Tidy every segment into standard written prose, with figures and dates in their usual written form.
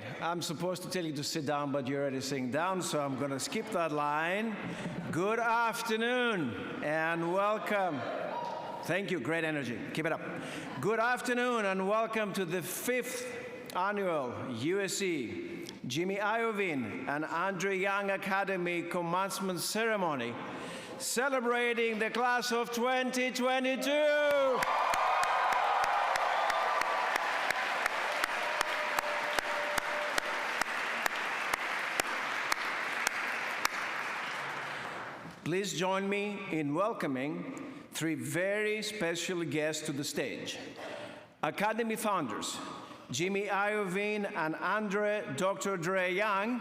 Great. I'm supposed to tell you to sit down, but you're already sitting down, so I'm going to skip that line. Good afternoon and welcome. Thank you. Great energy. Keep it up. Good afternoon and welcome to the 5th annual USC Jimmy Iovine and Andre Young Academy Commencement Ceremony, celebrating the class of 2022. Please join me in welcoming three very special guests to the stage. Academy founders, Jimmy Iovine and Dr. Dre Young.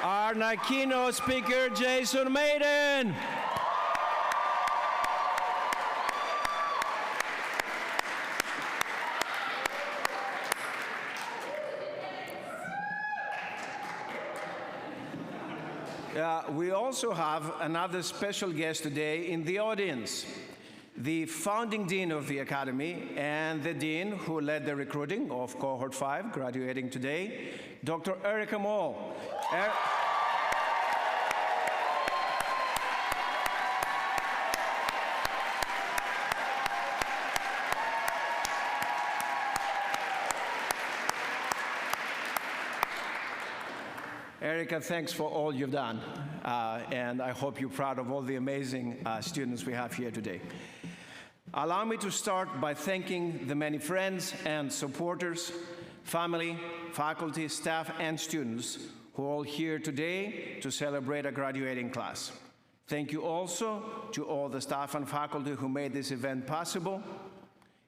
Our keynote speaker, Jason Maiden. We also have another special guest today in the audience, the founding dean of the Academy and the dean who led the recruiting of Cohort 5, graduating today, Dr. Erica Moll. Erica, thanks for all you've done, and I hope you're proud of all the amazing students we have here today. Allow me to start by thanking the many friends and supporters, family, faculty, staff, and students who are all here today to celebrate a graduating class. Thank you also to all the staff and faculty who made this event possible.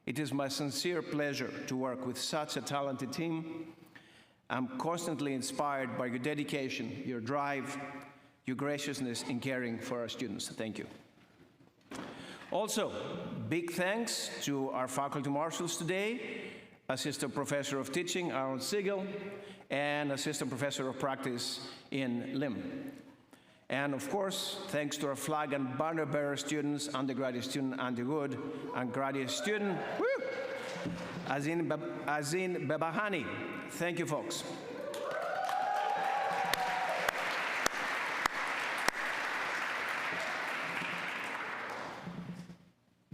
It is my sincere pleasure to work with such a talented team. I'm constantly inspired by your dedication, your drive, your graciousness in caring for our students. Thank you. Also, big thanks to our faculty marshals today, Assistant Professor of Teaching, Aaron Siegel, and Assistant Professor of Practice in Lim. And of course, thanks to our flag and banner bearer students, undergraduate student Andy Wood, and graduate student, Azin Bebahani. Thank you, folks.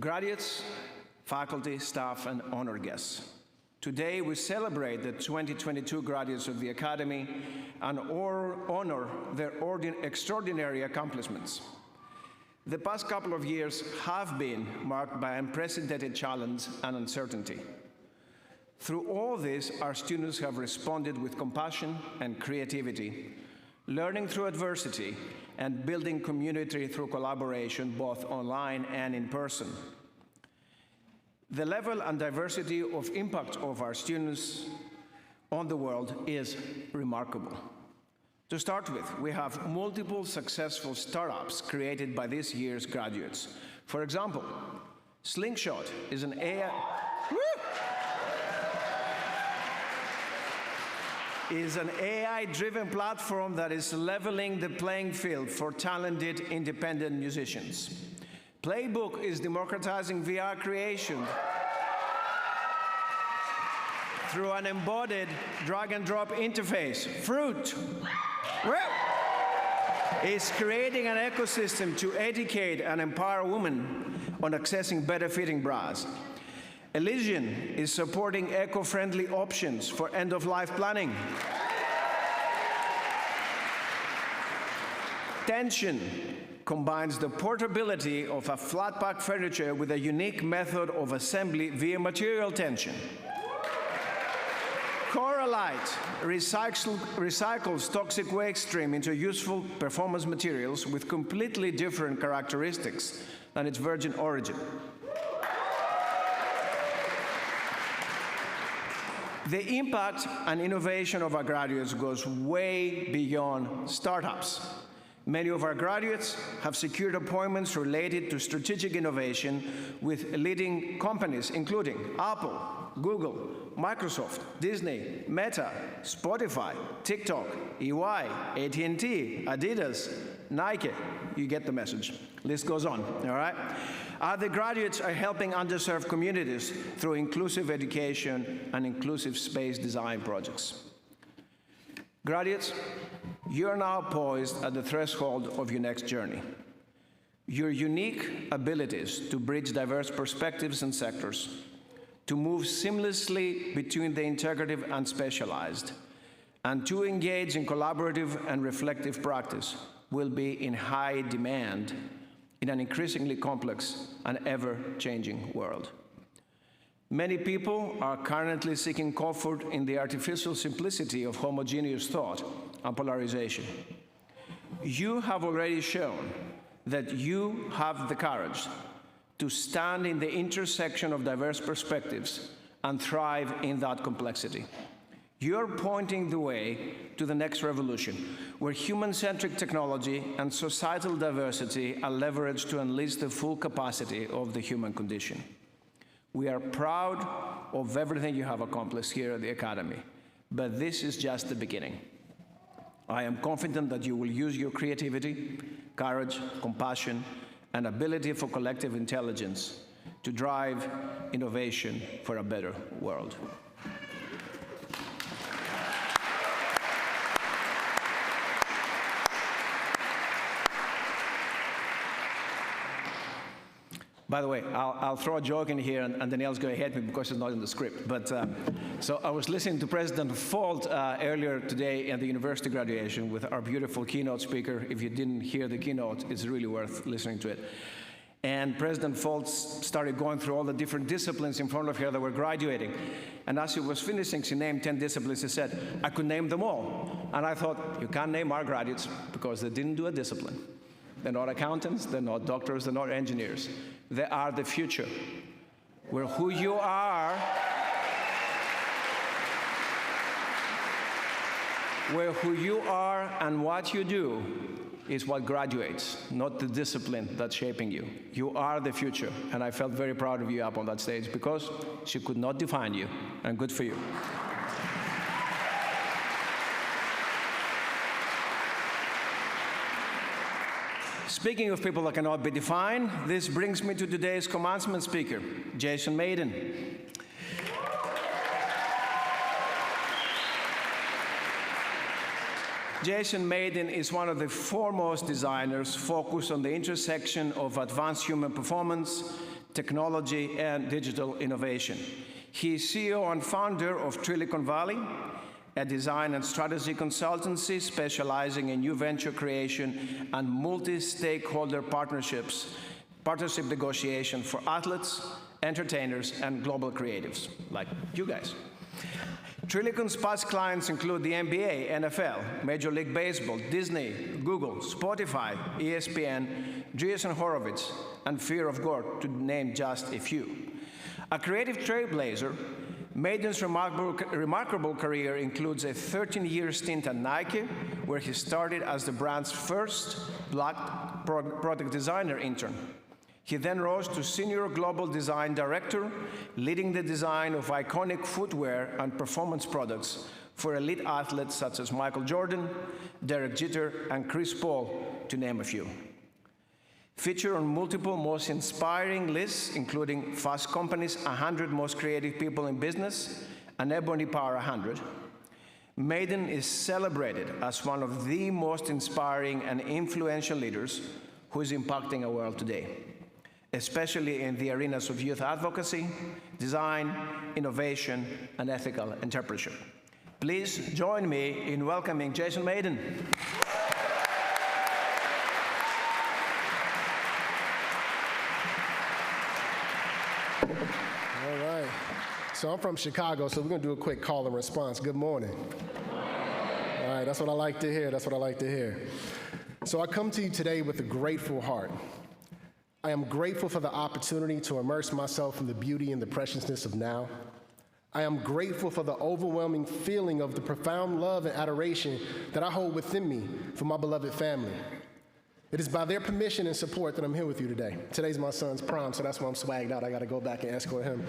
Graduates, faculty, staff, and honored guests. Today, we celebrate the 2022 graduates of the Academy and honor their extraordinary accomplishments. The past couple of years have been marked by unprecedented challenge and uncertainty. Through all this, our students have responded with compassion and creativity, learning through adversity and building community through collaboration, both online and in person. The level and diversity of impact of our students on the world is remarkable. To start with, we have multiple successful startups created by this year's graduates. For example, Slingshot is an AI-driven platform that is leveling the playing field for talented independent musicians. Playbook is democratizing VR creation through an embodied drag-and-drop interface. Fruit is creating an ecosystem to educate and empower women on accessing better-fitting bras. Elysian is supporting eco-friendly options for end-of-life planning. Tension combines the portability of a flat-pack furniture with a unique method of assembly via material tension. Coralite recycles toxic waste stream into useful performance materials with completely different characteristics than its virgin origin. The impact and innovation of our graduates goes way beyond startups. Many of our graduates have secured appointments related to strategic innovation with leading companies, including Apple, Google, Microsoft, Disney, Meta, Spotify, TikTok, EY, AT&T, Adidas, Nike. You get the message. List goes on, all right? The graduates are helping underserved communities through inclusive education and inclusive space design projects. Graduates, you're now poised at the threshold of your next journey. Your unique abilities to bridge diverse perspectives and sectors, to move seamlessly between the integrative and specialized, and to engage in collaborative and reflective practice will be in high demand in an increasingly complex and ever-changing world. Many people are currently seeking comfort in the artificial simplicity of homogeneous thought and polarization. You have already shown that you have the courage to stand in the intersection of diverse perspectives and thrive in that complexity. You're pointing the way to the next revolution, where human-centric technology and societal diversity are leveraged to unleash the full capacity of the human condition. We are proud of everything you have accomplished here at the Academy, but this is just the beginning. I am confident that you will use your creativity, courage, compassion, and ability for collective intelligence to drive innovation for a better world. By the way, I'll throw a joke in here, and Danielle's going to hate me because it's not in the script. But so I was listening to President Folt earlier today at the university graduation with our beautiful keynote speaker. If you didn't hear the keynote, it's really worth listening to it. And President Folt started going through all the different disciplines in front of her that were graduating. And as she was finishing, she named 10 disciplines. She said, I could name them all. And I thought, you can't name our graduates because they didn't do a discipline. They're not accountants, they're not doctors, they're not engineers. They are the future, where who you are, and what you do is what graduates, not the discipline that's shaping you. You are the future, and I felt very proud of you up on that stage because she could not define you, and good for you. Speaking of people that cannot be defined, this brings me to today's commencement speaker, Jason Maiden. Jason Maiden is one of the foremost designers focused on the intersection of advanced human performance, technology, and digital innovation. He is CEO and founder of Trillion Valley, a design and strategy consultancy specializing in new venture creation and multi-stakeholder partnership negotiation for athletes, entertainers, and global creatives, like you guys. Trillion's past clients include the NBA, NFL, Major League Baseball, Disney, Google, Spotify, ESPN, Jason Horowitz, and Fear of God, to name just a few. A creative trailblazer, Maiden's remarkable career includes a 13-year stint at Nike, where he started as the brand's first Black product designer intern. He then rose to Senior Global Design Director, leading the design of iconic footwear and performance products for elite athletes such as Michael Jordan, Derek Jeter, and Chris Paul, to name a few. Featured on multiple most inspiring lists, including Fast Company's 100 Most Creative People in Business and Ebony Power 100, Maiden is celebrated as one of the most inspiring and influential leaders who is impacting our world today, especially in the arenas of youth advocacy, design, innovation, and ethical entrepreneurship. Please join me in welcoming Jason Maiden. All right. So I'm from Chicago, so we're going to do a quick call and response. Good morning. All right, that's what I like to hear. That's what I like to hear. So I come to you today with a grateful heart. I am grateful for the opportunity to immerse myself in the beauty and the preciousness of now. I am grateful for the overwhelming feeling of the profound love and adoration that I hold within me for my beloved family. It is by their permission and support that I'm here with you today. Today's my son's prom, so that's why I'm swagged out. I got to go back and escort him.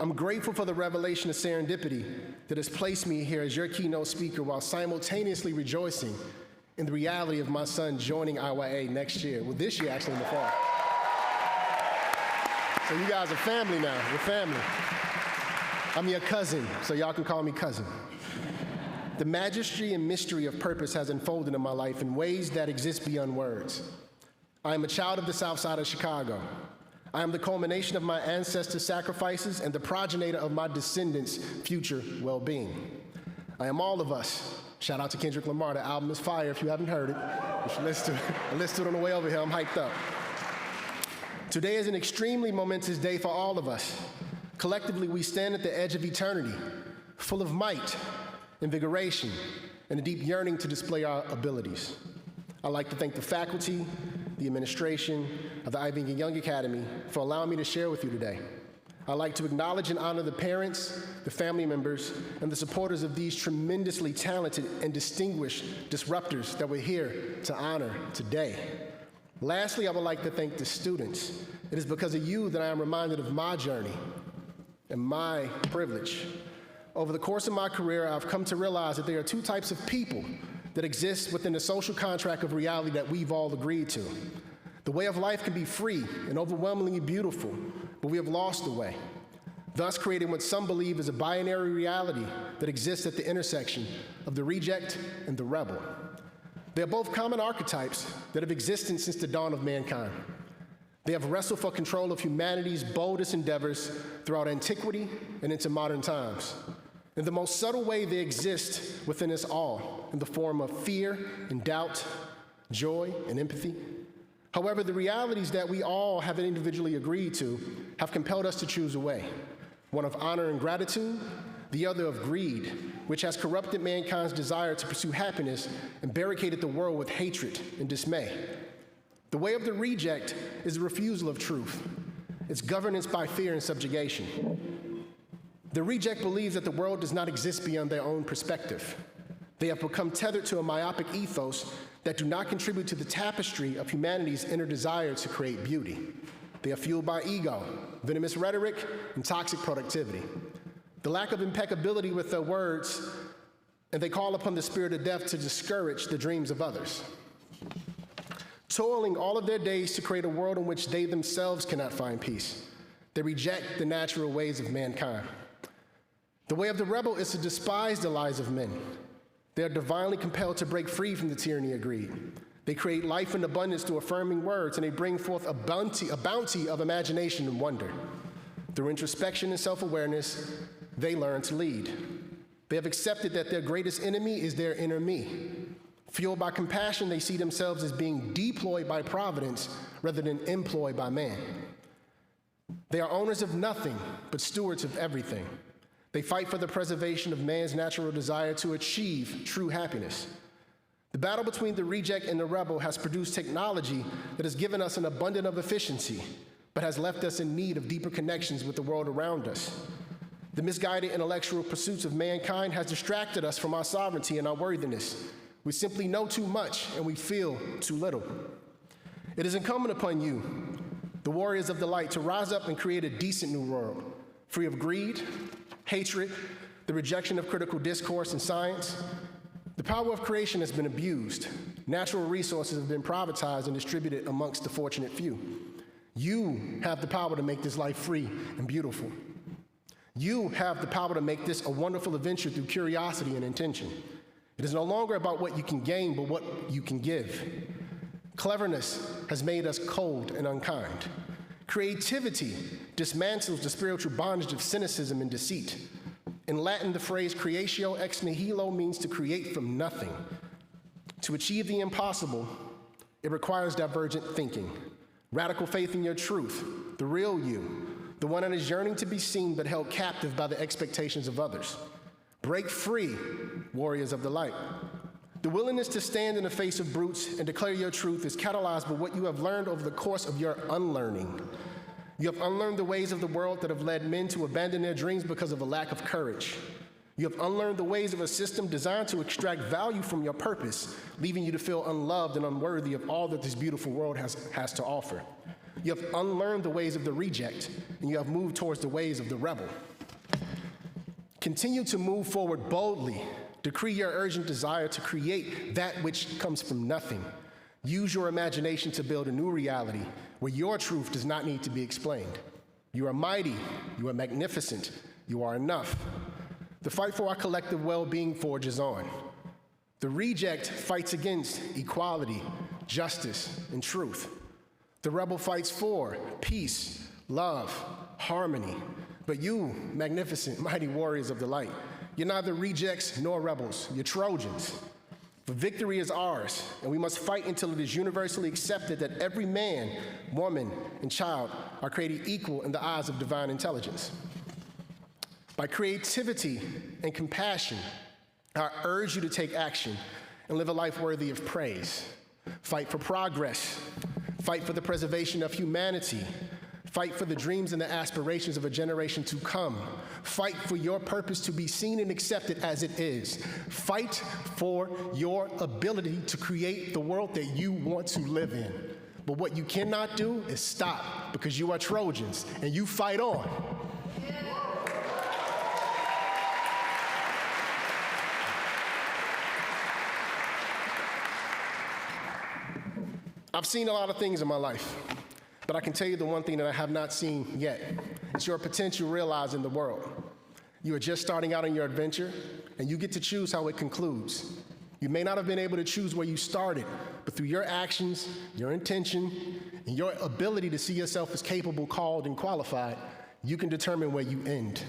I'm grateful for the revelation of serendipity that has placed me here as your keynote speaker while simultaneously rejoicing in the reality of my son joining IYA next year. Well, this year, actually, in the fall. So you guys are family now. We're family. I'm your cousin, so y'all can call me cousin. The majesty and mystery of purpose has unfolded in my life in ways that exist beyond words. I am a child of the South Side of Chicago. I am the culmination of my ancestors' sacrifices and the progenitor of my descendants' future well-being. I am all of us. Shout out to Kendrick Lamar. The album is fire if you haven't heard it. You should listen to it. I listened to it on the way over here. I'm hyped up. Today is an extremely momentous day for all of us. Collectively, we stand at the edge of eternity, full of might, invigoration, and a deep yearning to display our abilities. I'd like to thank the faculty, the administration of the Iovine Young Academy for allowing me to share with you today. I'd like to acknowledge and honor the parents, the family members, and the supporters of these tremendously talented and distinguished disruptors that we're here to honor today. Lastly, I would like to thank the students. It is because of you that I am reminded of my journey and my privilege. Over the course of my career, I've come to realize that there are two types of people that exist within the social contract of reality that we've all agreed to. The way of life can be free and overwhelmingly beautiful, but we have lost the way, thus creating what some believe is a binary reality that exists at the intersection of the reject and the rebel. They are both common archetypes that have existed since the dawn of mankind. They have wrestled for control of humanity's boldest endeavors throughout antiquity and into modern times. In the most subtle way, they exist within us all in the form of fear and doubt, joy and empathy. However, the realities that we all have individually agreed to have compelled us to choose a way, one of honor and gratitude, the other of greed, which has corrupted mankind's desire to pursue happiness and barricaded the world with hatred and dismay. The way of the reject is the refusal of truth. It's governance by fear and subjugation. The reject believes that the world does not exist beyond their own perspective. They have become tethered to a myopic ethos that do not contribute to the tapestry of humanity's inner desire to create beauty. They are fueled by ego, venomous rhetoric, and toxic productivity. The lack of impeccability with their words, and they call upon the spirit of death to discourage the dreams of others. Toiling all of their days to create a world in which they themselves cannot find peace. They reject the natural ways of mankind. The way of the rebel is to despise the lies of men. They are divinely compelled to break free from the tyranny of greed. They create life in abundance through affirming words, and they bring forth a bounty of imagination and wonder. Through introspection and self-awareness, they learn to lead. They have accepted that their greatest enemy is their inner me. Fueled by compassion, they see themselves as being deployed by providence rather than employed by man. They are owners of nothing, but stewards of everything. They fight for the preservation of man's natural desire to achieve true happiness. The battle between the reject and the rebel has produced technology that has given us an abundance of efficiency, but has left us in need of deeper connections with the world around us. The misguided intellectual pursuits of mankind has distracted us from our sovereignty and our worthiness. We simply know too much and we feel too little. It is incumbent upon you, the warriors of the light, to rise up and create a decent new world, free of greed, hatred, the rejection of critical discourse and science. The power of creation has been abused. Natural resources have been privatized and distributed amongst the fortunate few. You have the power to make this life free and beautiful. You have the power to make this a wonderful adventure through curiosity and intention. It is no longer about what you can gain, but what you can give. Cleverness has made us cold and unkind. Creativity dismantles the spiritual bondage of cynicism and deceit. In Latin, the phrase creatio ex nihilo means to create from nothing. To achieve the impossible, it requires divergent thinking, radical faith in your truth, the real you, the one that is yearning to be seen but held captive by the expectations of others. Break free, warriors of the light. The willingness to stand in the face of brutes and declare your truth is catalyzed by what you have learned over the course of your unlearning. You have unlearned the ways of the world that have led men to abandon their dreams because of a lack of courage. You have unlearned the ways of a system designed to extract value from your purpose, leaving you to feel unloved and unworthy of all that this beautiful world has to offer. You have unlearned the ways of the reject, and you have moved towards the ways of the rebel. Continue to move forward boldly. Decree your urgent desire to create that which comes from nothing. Use your imagination to build a new reality where your truth does not need to be explained. You are mighty, you are magnificent, you are enough. The fight for our collective well-being forges on. The reject fights against equality, justice, and truth. The rebel fights for peace, love, harmony. But you, magnificent, mighty warriors of the light, you're neither rejects nor rebels, you're Trojans. For victory is ours, and we must fight until it is universally accepted that every man, woman, and child are created equal in the eyes of divine intelligence. By creativity and compassion, I urge you to take action and live a life worthy of praise. Fight for progress. Fight for the preservation of humanity. Fight for the dreams and the aspirations of a generation to come. Fight for your purpose to be seen and accepted as it is. Fight for your ability to create the world that you want to live in. But what you cannot do is stop, because you are Trojans and you fight on. I've seen a lot of things in my life, but I can tell you the one thing that I have not seen yet. It's your potential realized in the world. You are just starting out on your adventure, and you get to choose how it concludes. You may not have been able to choose where you started, but through your actions, your intention, and your ability to see yourself as capable, called, and qualified, you can determine where you end.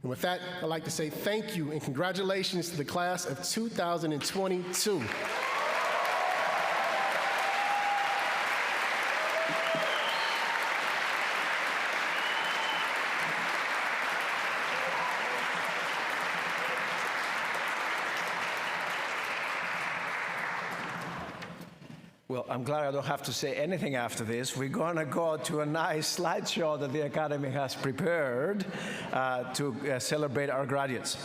And with that, I'd like to say thank you and congratulations to the class of 2022. Well, I'm glad I don't have to say anything after this. We're going to go to a nice slideshow that the Academy has prepared to celebrate our graduates.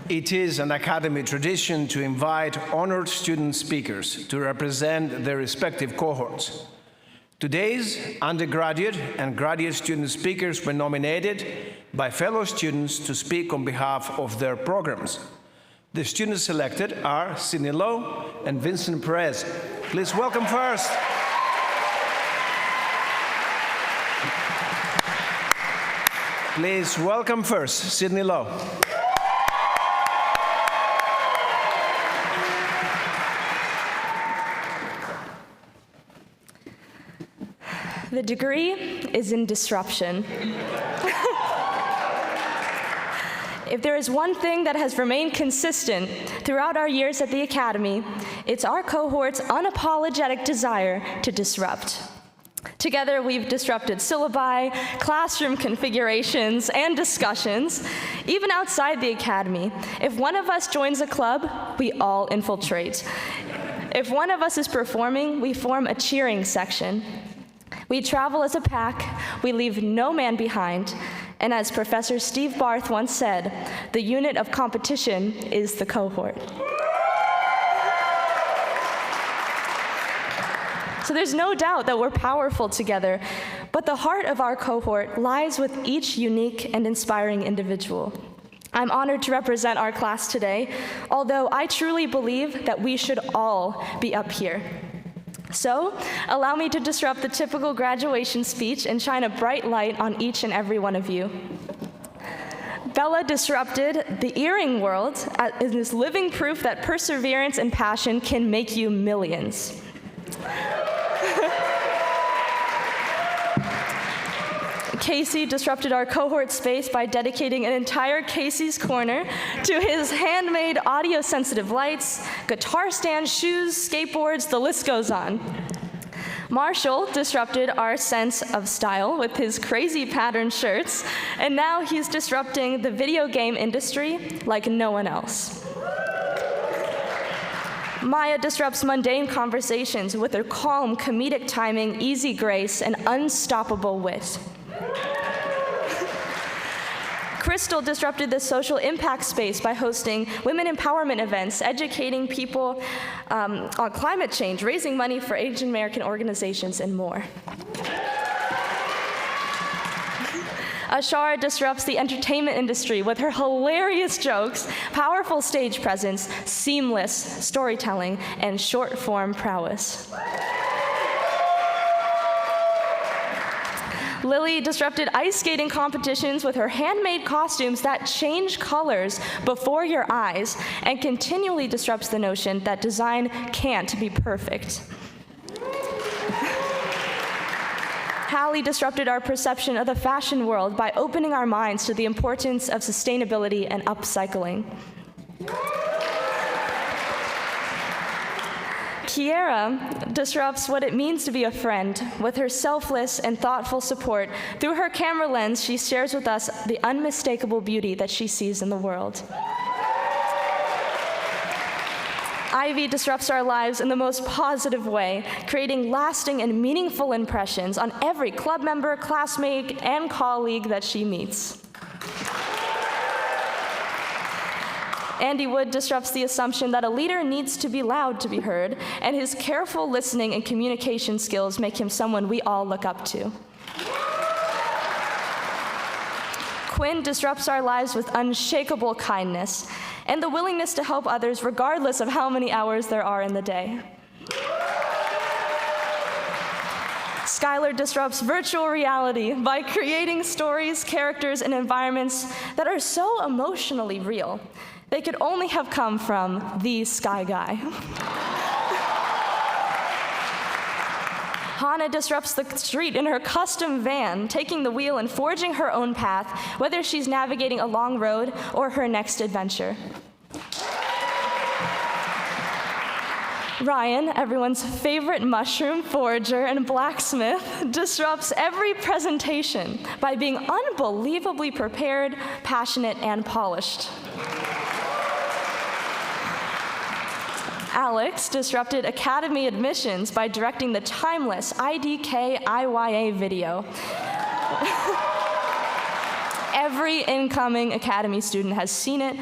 It is an academy tradition to invite honored student speakers to represent their respective cohorts. Today's undergraduate and graduate student speakers were nominated by fellow students to speak on behalf of their programs. The students selected are Sydney Lowe and Vincent Perez. Please welcome first. Please welcome first Sydney Lowe. The degree is in disruption. If there is one thing that has remained consistent throughout our years at the Academy, it's our cohort's unapologetic desire to disrupt. Together, we've disrupted syllabi, classroom configurations, and discussions, even outside the Academy. If one of us joins a club, we all infiltrate. If one of us is performing, we form a cheering section. We travel as a pack, we leave no man behind, and as Professor Steve Barth once said, the unit of competition is the cohort. So there's no doubt that we're powerful together, but the heart of our cohort lies with each unique and inspiring individual. I'm honored to represent our class today, although I truly believe that we should all be up here. So, allow me to disrupt the typical graduation speech and shine a bright light on each and every one of you. Bella disrupted the earring world and is living proof that perseverance and passion can make you millions. Casey disrupted our cohort space by dedicating an entire Casey's Corner to his handmade audio-sensitive lights, guitar stands, shoes, skateboards, the list goes on. Marshall disrupted our sense of style with his crazy patterned shirts, and now he's disrupting the video game industry like no one else. Maya disrupts mundane conversations with her calm, comedic timing, easy grace, and unstoppable wit. Crystal disrupted the social impact space by hosting women empowerment events, educating people on climate change, raising money for Asian American organizations, and more. Ashara disrupts the entertainment industry with her hilarious jokes, powerful stage presence, seamless storytelling, and short-form prowess. Lily disrupted ice skating competitions with her handmade costumes that change colors before your eyes and continually disrupts the notion that design can't be perfect. Hallie disrupted our perception of the fashion world by opening our minds to the importance of sustainability and upcycling. Kiera disrupts what it means to be a friend. With her selfless and thoughtful support, through her camera lens, she shares with us the unmistakable beauty that she sees in the world. Ivy disrupts our lives in the most positive way, creating lasting and meaningful impressions on every club member, classmate, and colleague that she meets. Andy Wood disrupts the assumption that a leader needs to be loud to be heard, and his careful listening and communication skills make him someone we all look up to. Quinn disrupts our lives with unshakable kindness and the willingness to help others regardless of how many hours there are in the day. Skylar disrupts virtual reality by creating stories, characters, and environments that are so emotionally real. They could only have come from the Sky Guy. Hannah disrupts the street in her custom van, taking the wheel and forging her own path, whether she's navigating a long road or her next adventure. Ryan, everyone's favorite mushroom forager and blacksmith, disrupts every presentation by being unbelievably prepared, passionate, and polished. Alex disrupted Academy admissions by directing the timeless IDK IYA video. Every incoming Academy student has seen it,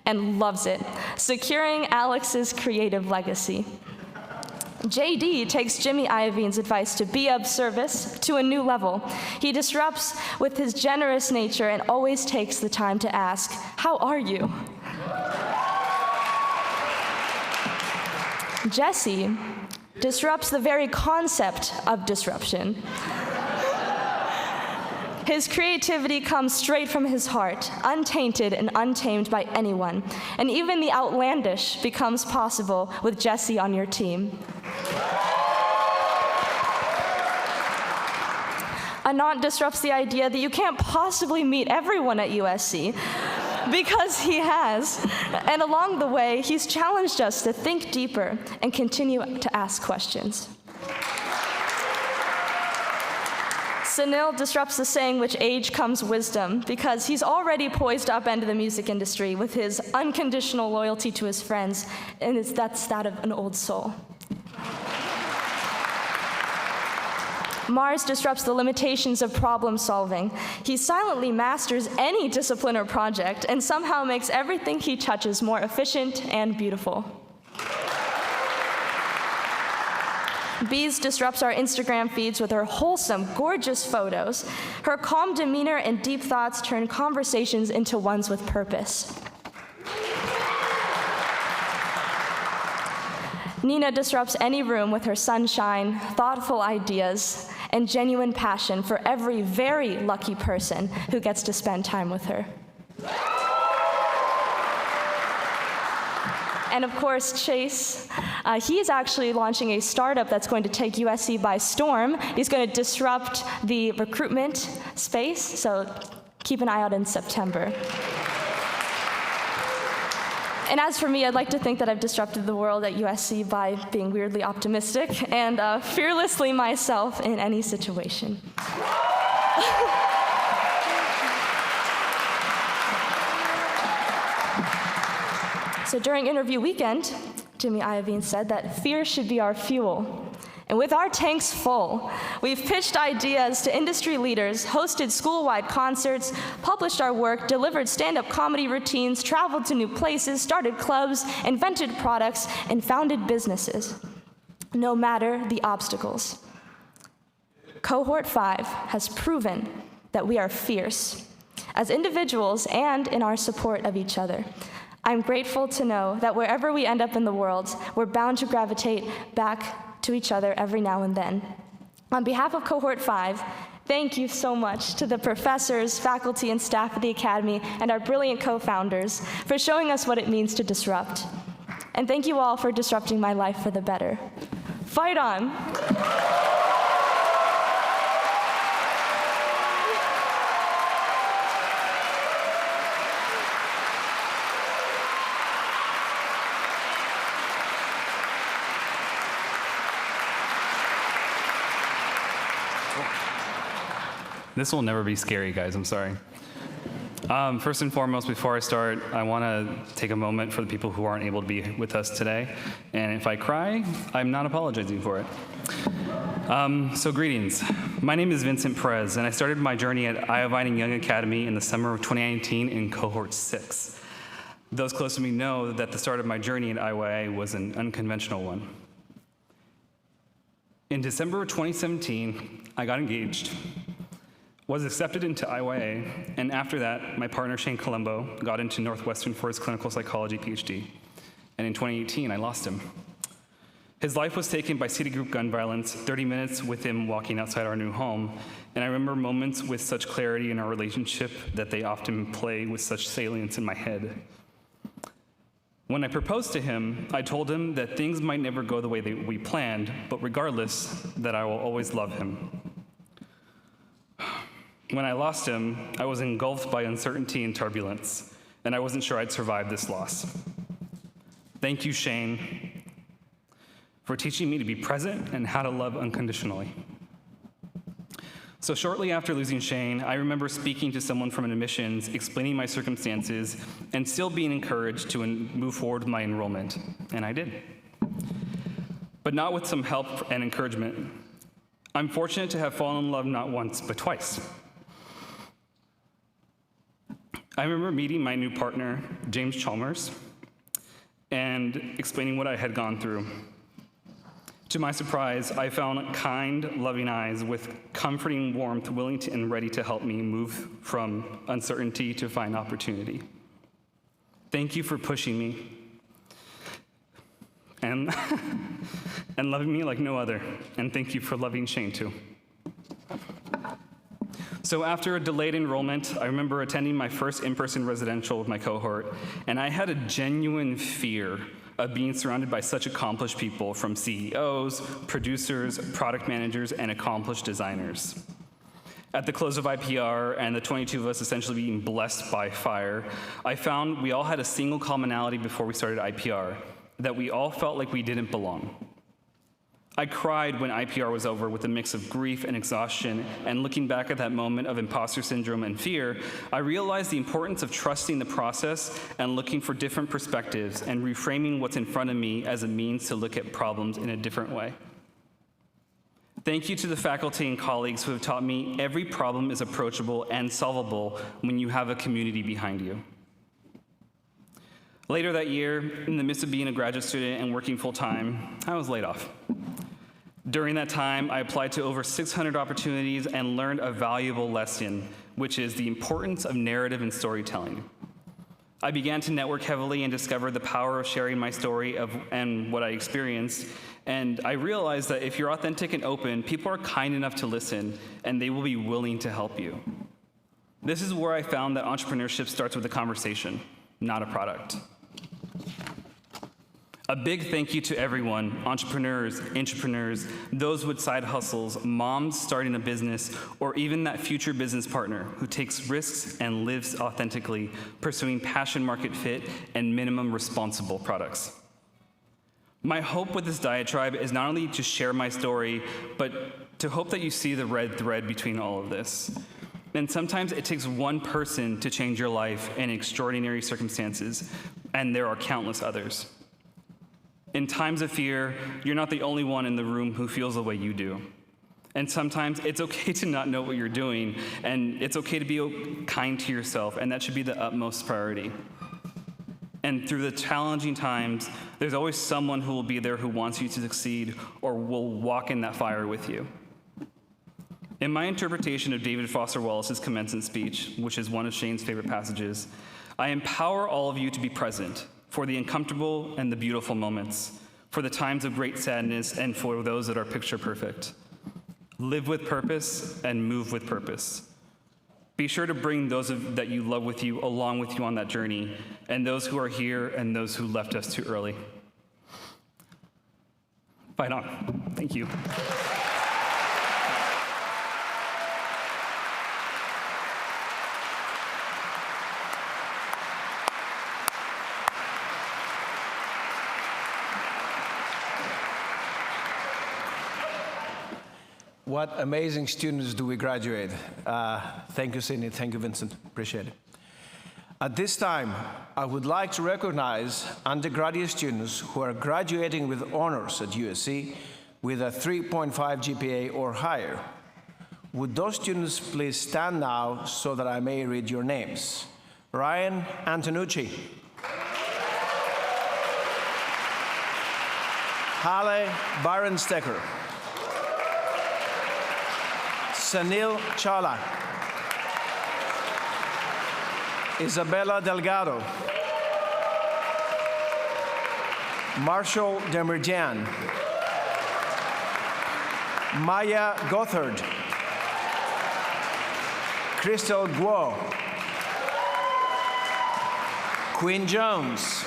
and loves it, securing Alex's creative legacy. JD takes Jimmy Iovine's advice to be of service to a new level. He disrupts with his generous nature and always takes the time to ask, "How are you?" Jesse disrupts the very concept of disruption. His creativity comes straight from his heart, untainted and untamed by anyone. And even the outlandish becomes possible with Jesse on your team. Anant disrupts the idea that you can't possibly meet everyone at USC, because he has. And along the way, he's challenged us to think deeper and continue to ask questions. Sunil disrupts the saying, "With age comes wisdom," because he's already poised to upend the music industry with his unconditional loyalty to his friends, and that's that of an old soul. Mars disrupts the limitations of problem solving. He silently masters any discipline or project and somehow makes everything he touches more efficient and beautiful. Bees disrupts our Instagram feeds with her wholesome, gorgeous photos. Her calm demeanor and deep thoughts turn conversations into ones with purpose. Nina disrupts any room with her sunshine, thoughtful ideas, and genuine passion for every very lucky person who gets to spend time with her. And of course, Chase, he's actually launching a startup that's going to take USC by storm. He's going to disrupt the recruitment space, so keep an eye out in September. And as for me, I'd like to think that I've disrupted the world at USC by being weirdly optimistic and fearlessly myself in any situation. So during interview weekend, Jimmy Iovine said that fear should be our fuel. And with our tanks full, we've pitched ideas to industry leaders, hosted school-wide concerts, published our work, delivered stand-up comedy routines, traveled to new places, started clubs, invented products, and founded businesses, no matter the obstacles. Cohort 5 has proven that we are fierce, as individuals and in our support of each other. I'm grateful to know that wherever we end up in the world, we're bound to gravitate back to each other every now and then. On behalf of Cohort 5, thank you so much to the professors, faculty, and staff of the Academy and our brilliant co-founders for showing us what it means to disrupt. And thank you all for disrupting my life for the better. Fight on! This will never be scary, guys, I'm sorry. First and foremost, before I start, I want to take a moment for the people who aren't able to be with us today. And if I cry, I'm not apologizing for it. So greetings. My name is Vincent Perez, and I started my journey at Iovine Young Academy in the summer of 2019 in Cohort 6. Those close to me know that the start of my journey at IYA was an unconventional one. In December of 2017, I got engaged, was accepted into IYA, and after that, my partner Shane Colombo got into Northwestern for his clinical psychology PhD. And in 2018, I lost him. His life was taken by Citigroup gun violence, 30 minutes with him walking outside our new home, and I remember moments with such clarity in our relationship that they often play with such salience in my head. When I proposed to him, I told him that things might never go the way we planned, but regardless, that I will always love him. When I lost him, I was engulfed by uncertainty and turbulence, and I wasn't sure I'd survive this loss. Thank you, Shane, for teaching me to be present and how to love unconditionally. So shortly after losing Shane, I remember speaking to someone from admissions, explaining my circumstances, and still being encouraged to move forward with my enrollment, and I did. But not with some help and encouragement. I'm fortunate to have fallen in love not once, but twice. I remember meeting my new partner, James Chalmers, and explaining what I had gone through. To my surprise, I found kind, loving eyes with comforting warmth, willing to and ready to help me move from uncertainty to find opportunity. Thank you for pushing me and loving me like no other. And thank you for loving Shane too. So after a delayed enrollment, I remember attending my first in-person residential with my cohort, and I had a genuine fear of being surrounded by such accomplished people, from CEOs, producers, product managers, and accomplished designers. At the close of IPR and the 22 of us essentially being blessed by fire, I found we all had a single commonality before we started IPR, that we all felt like we didn't belong. I cried when IPR was over with a mix of grief and exhaustion, and looking back at that moment of imposter syndrome and fear, I realized the importance of trusting the process and looking for different perspectives and reframing what's in front of me as a means to look at problems in a different way. Thank you to the faculty and colleagues who have taught me every problem is approachable and solvable when you have a community behind you. Later that year, in the midst of being a graduate student and working full-time, I was laid off. During that time, I applied to over 600 opportunities and learned a valuable lesson, which is the importance of narrative and storytelling. I began to network heavily and discovered the power of sharing my story and what I experienced, and I realized that if you're authentic and open, people are kind enough to listen, and they will be willing to help you. This is where I found that entrepreneurship starts with a conversation, not a product. A big thank you to everyone, entrepreneurs, intrapreneurs, those with side hustles, moms starting a business, or even that future business partner who takes risks and lives authentically, pursuing passion market fit and minimum responsible products. My hope with this diatribe is not only to share my story, but to hope that you see the red thread between all of this. And sometimes it takes one person to change your life in extraordinary circumstances, and there are countless others. In times of fear, you're not the only one in the room who feels the way you do. And sometimes it's okay to not know what you're doing, and it's okay to be kind to yourself, and that should be the utmost priority. And through the challenging times, there's always someone who will be there who wants you to succeed or will walk in that fire with you. In my interpretation of David Foster Wallace's commencement speech, which is one of Shane's favorite passages, I empower all of you to be present for the uncomfortable and the beautiful moments, for the times of great sadness and for those that are picture perfect. Live with purpose and move with purpose. Be sure to bring those that you love with you along with you on that journey, and those who are here and those who left us too early. Fight on. Thank you. What amazing students do we graduate. Thank you, Sydney. Thank you, Vincent. Appreciate it. At this time, I would like to recognize undergraduate students who are graduating with honors at USC with a 3.5 GPA or higher. Would those students please stand now so that I may read your names? Ryan Antonucci. Halle Byron-Stecker. Sanil Chala, Isabella Delgado, Marshall Demirjan, Maya Gothard, Crystal Guo, Quinn Jones,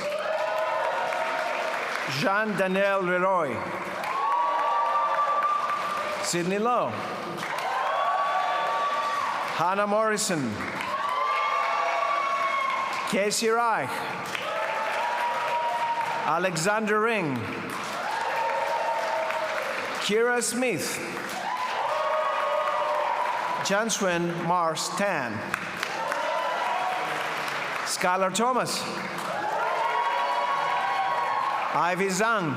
Jean-Daniel Leroy, Sydney Lowe, Hannah Morrison, Casey Reich, Alexander Ring, Kira Smith, Janswen Mars Tan, Skylar Thomas, Ivy Zhang,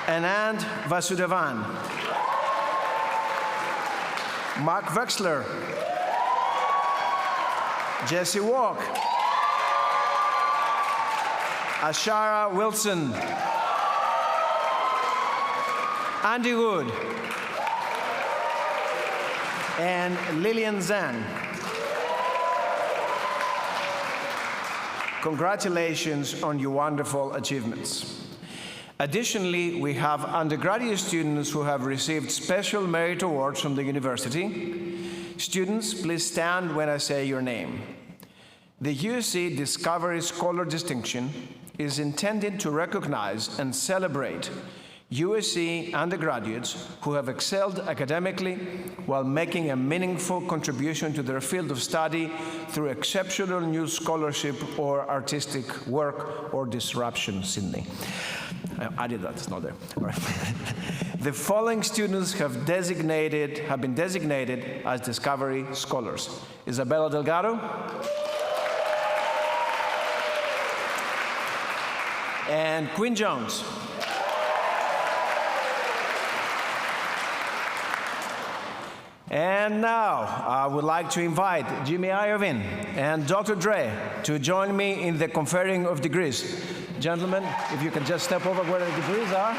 Anand Vasudevan, Mark Wexler, Jesse Walk, Ashara Wilson, Andy Wood, and Lillian Zhang. Congratulations on your wonderful achievements. Additionally, we have undergraduate students who have received special merit awards from the university. Students, please stand when I say your name. The USC Discovery Scholar Distinction is intended to recognize and celebrate USC undergraduates who have excelled academically while making a meaningful contribution to their field of study through exceptional new scholarship or artistic work or disruption. Sydney. I did that, it's not there. All right. The following students have been designated as Discovery Scholars. Isabella Delgado, and Quinn Jones. And now, I would like to invite Jimmy Iovine and Dr. Dre to join me in the conferring of degrees. Gentlemen, if you can just step over where the degrees are.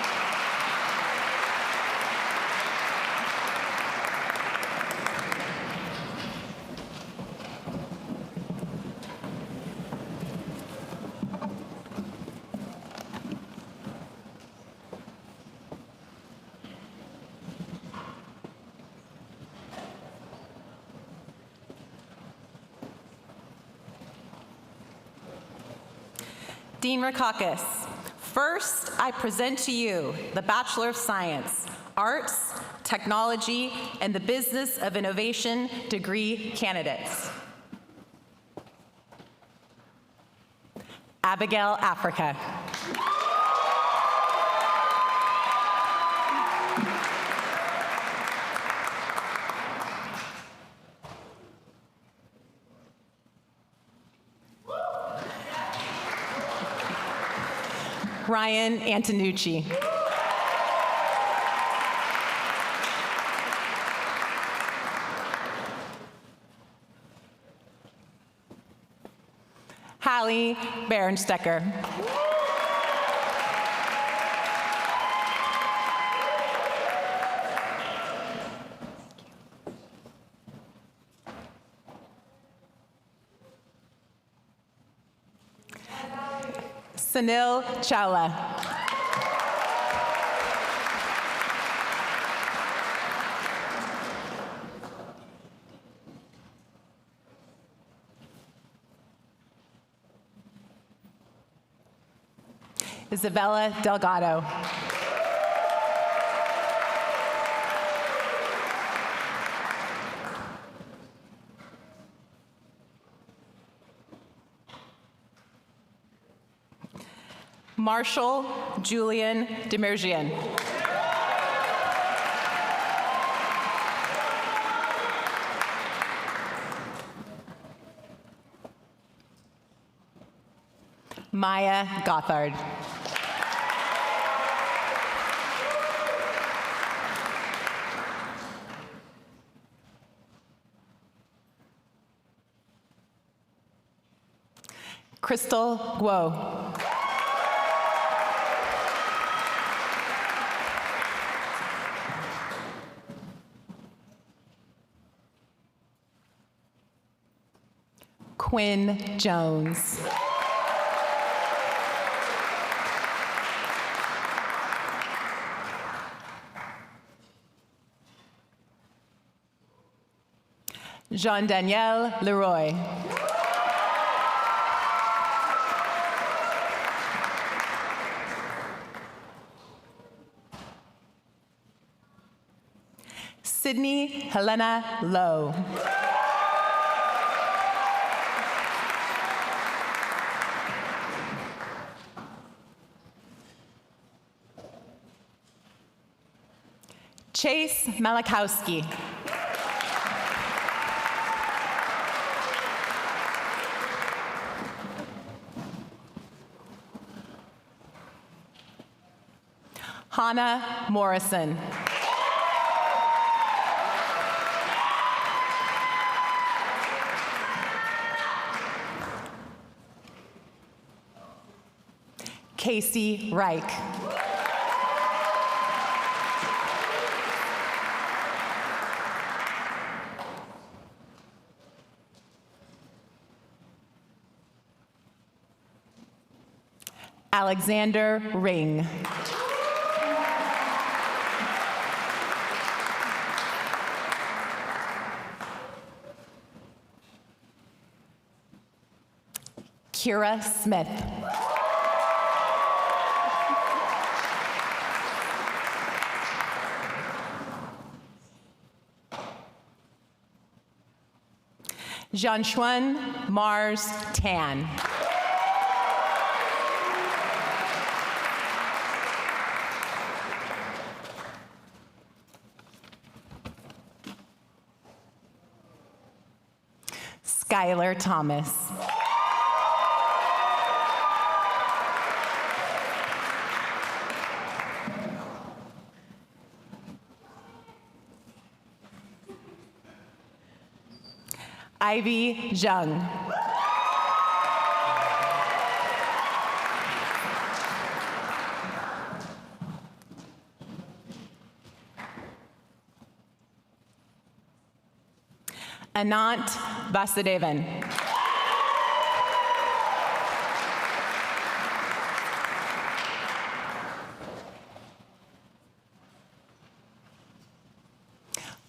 Dean Rakakis, first I present to you the Bachelor of Science, Arts, Technology, and the Business of Innovation degree candidates. Abigail Africa. Ryan Antonucci. Hallie Berenstecker. Sunil Chawla. Isabella Delgado. Marshall Julian Demerjian. Maya Gothard. Crystal Guo. Quinn Jones. Jean-Daniel Leroy. Sydney Helena Lowe. Chase Malakowski. Hannah Morrison. Casey Reich. Alexander Ring. Kira Smith. Jean-Chuan Mars Tan. Skylar Thomas. Ivy Zhang. Anant Vasudevan.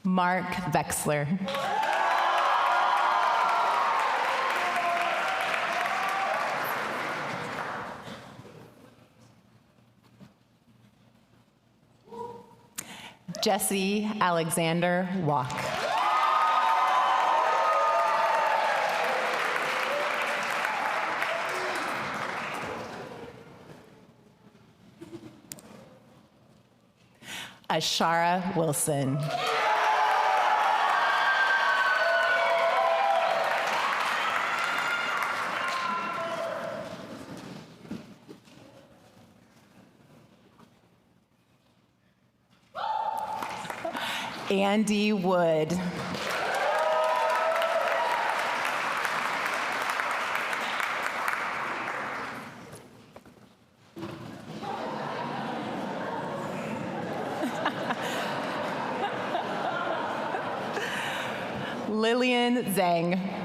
Mark Vexler. Jesse Alexander Walk. Ashara Wilson. Andy Wood. Lillian Zhang.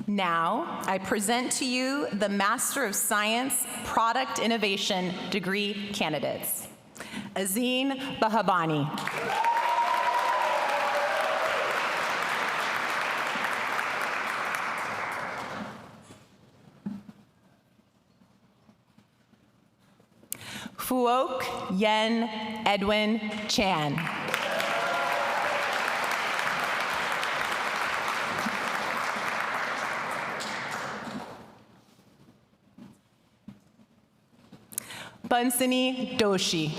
Now, I present to you the Master of Science Product Innovation degree candidates. Azeen Bahabani. Fuok Yen Edwin Chan. Bansini Doshi.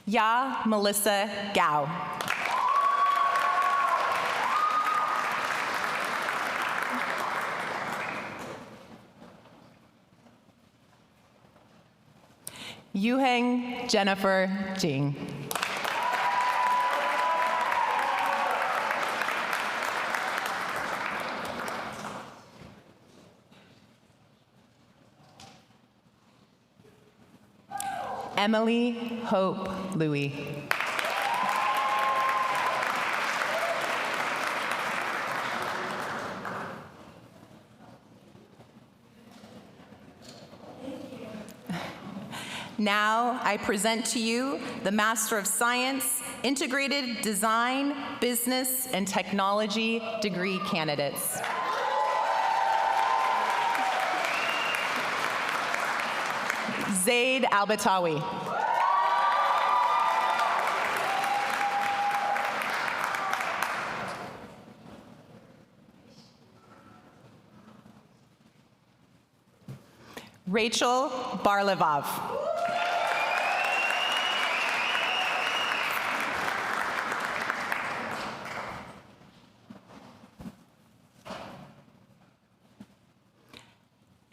Ya Melissa Gao. Yuheng Jennifer Jing. Emily Hope Louis. Now I present to you the Master of Science, Integrated Design, Business, and Technology degree candidates. Zaid Albatawi. Rachel Barlevov.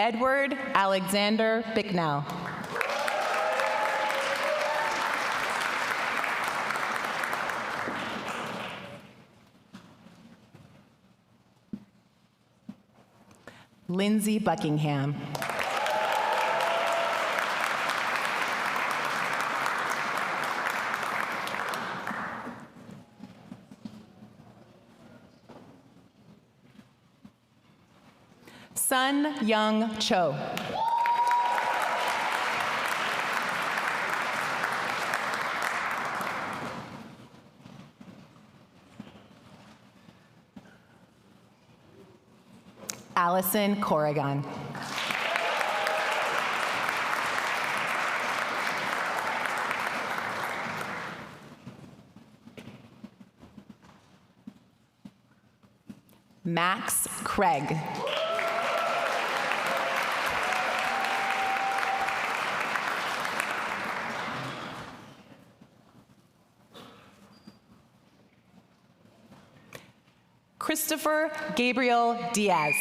Edward Alexander Bicknell. Lindsay Buckingham. Sun Young Cho. Allison Corrigan. Max Craig. Christopher Gabriel Diaz.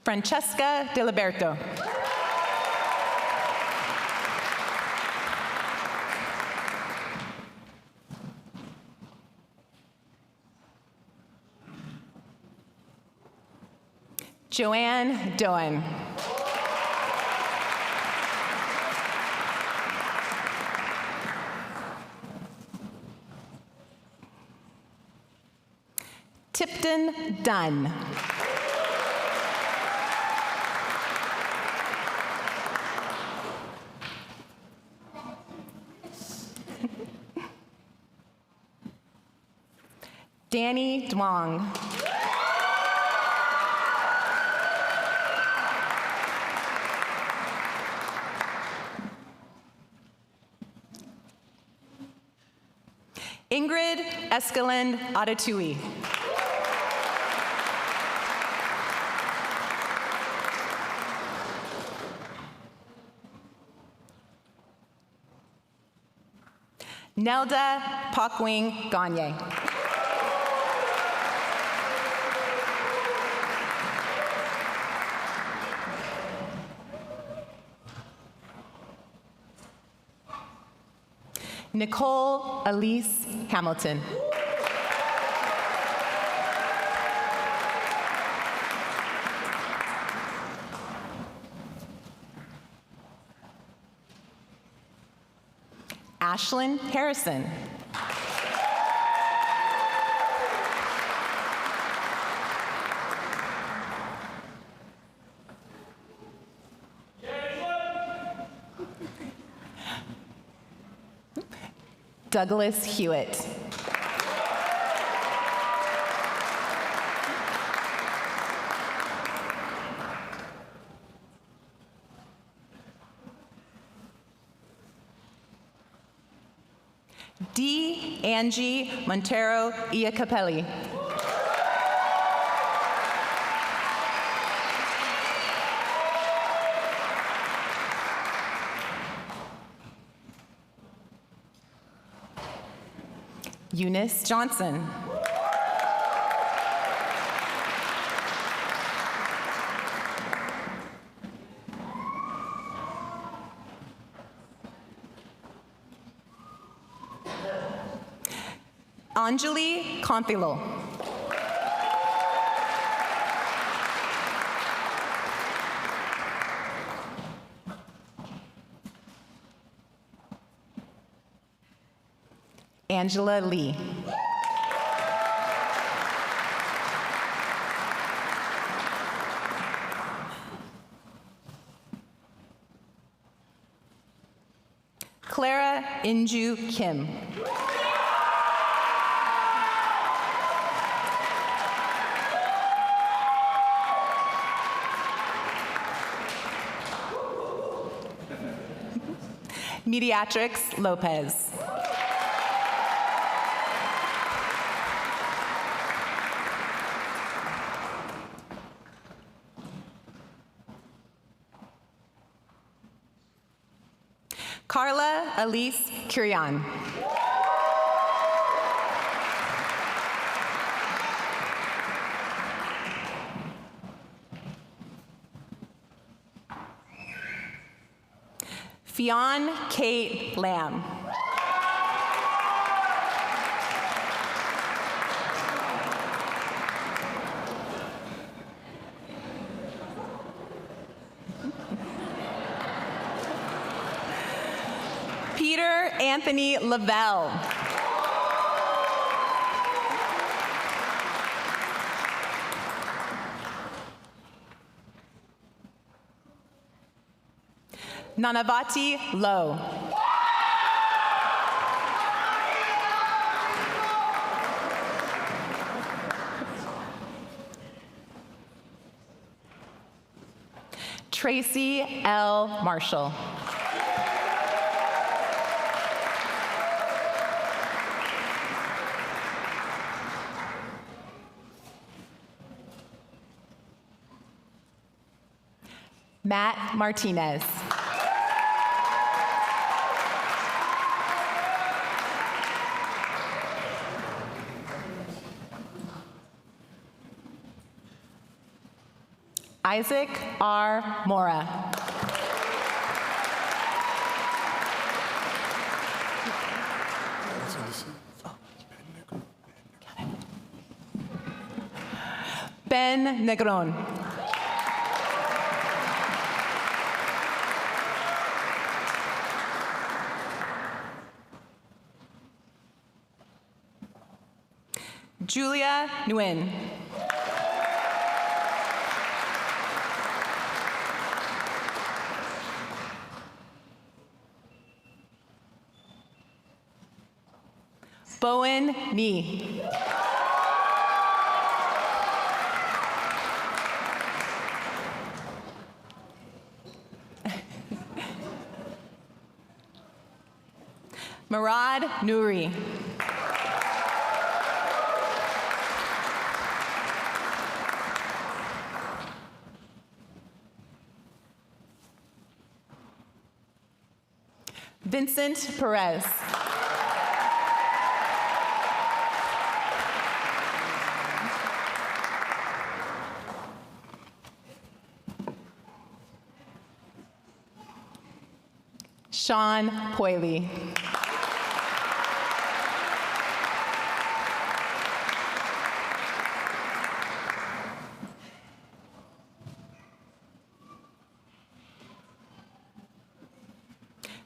Francesca Diliberto. Joanne Doan. Tipton Dunn. Danny Duong. Ingrid Escalend Adatui. Nelda Pakwing Gagne. Nicole Elise Hamilton. Ashlyn Harrison. Douglas Hewitt. D. Angie Montero Iacapelli. Eunice Johnson. Anjali Conthilo. Angela Lee. Clara Inju Kim. Mediatrix Lopez. Carla Elise Curian. Fionn Kate Lamb. Peter Anthony Lavelle. Nanavati Lowe. Tracy L. Marshall. Matt Martinez. Isaac R. Mora. Ben Negron. Julia Nguyen. Bowen Nee. Murad Nouri. Vincent Perez. Sean Poiley.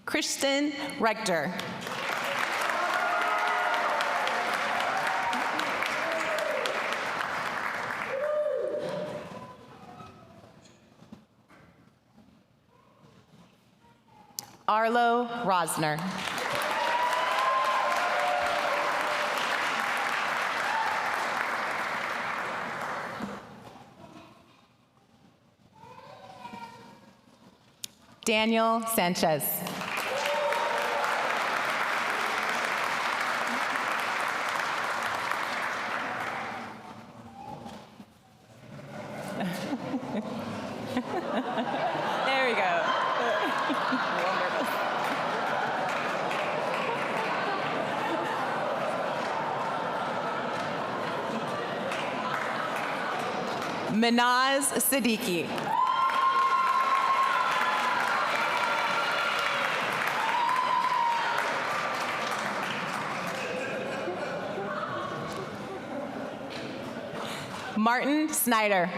Kristen Rector. Arlo Rosner. Daniel Sanchez. There we go. Minaz Siddiqui. Martin Snyder.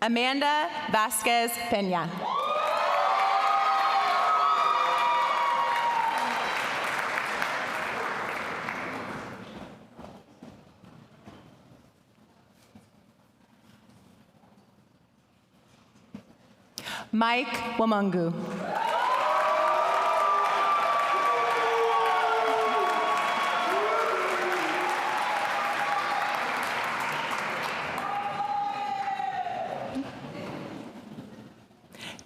Amanda Vasquez Peña. Mike Wamungu.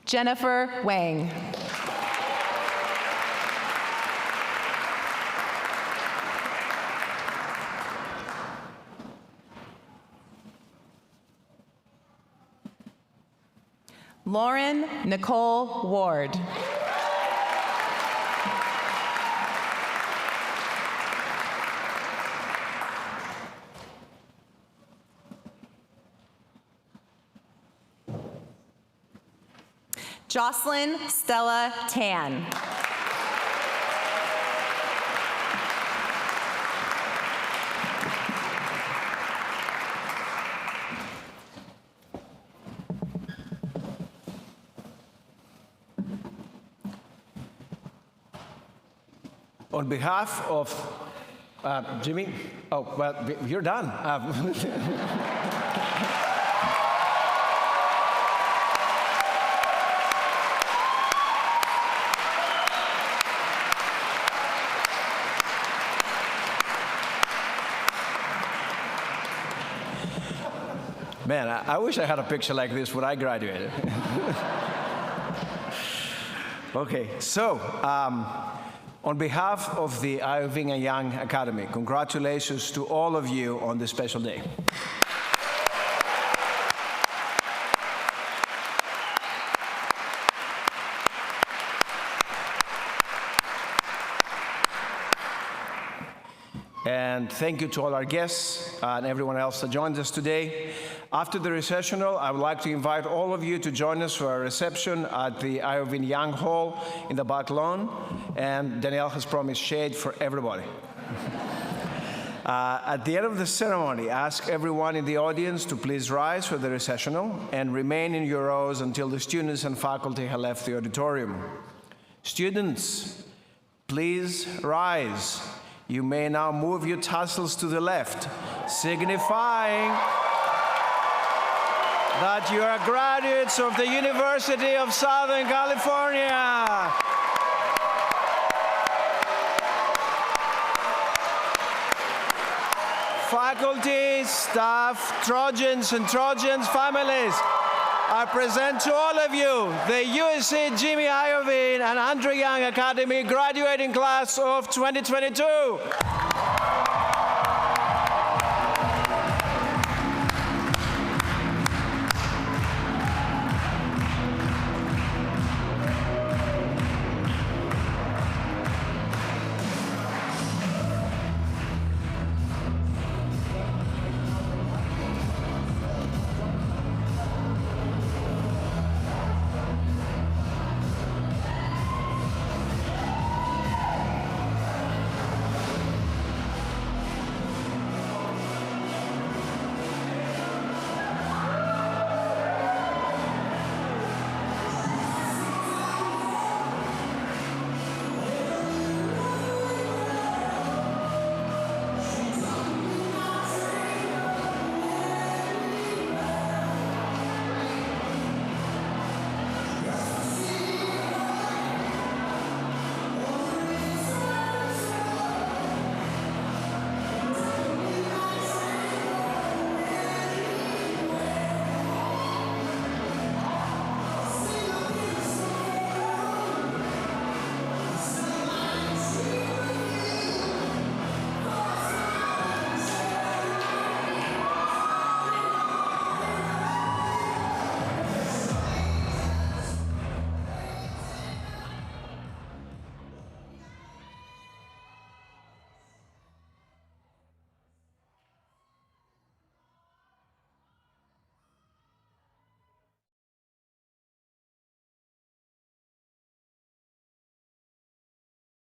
Jennifer Wang. Lauren Nicole Ward. Jocelyn Stella Tan. On behalf of Jimmy, oh, well, you're done. Man, I wish I had a picture like this when I graduated. Okay, so on behalf of the Iovine Young Academy, congratulations to all of you on this special day. And thank you to all our guests and everyone else that joined us today. After the recessional, I would like to invite all of you to join us for a reception at the Iovine Young Hall in the back lawn. And Danielle has promised shade for everybody. At the end of the ceremony, ask everyone in the audience to please rise for the recessional and remain in your rows until the students and faculty have left the auditorium. Students, please rise. You may now move your tassels to the left, signifying that you are graduates of the University of Southern California. Faculty, staff, Trojans and Trojans families, I present to all of you the USC Jimmy Iovine and Andrew Young Academy graduating class of 2022.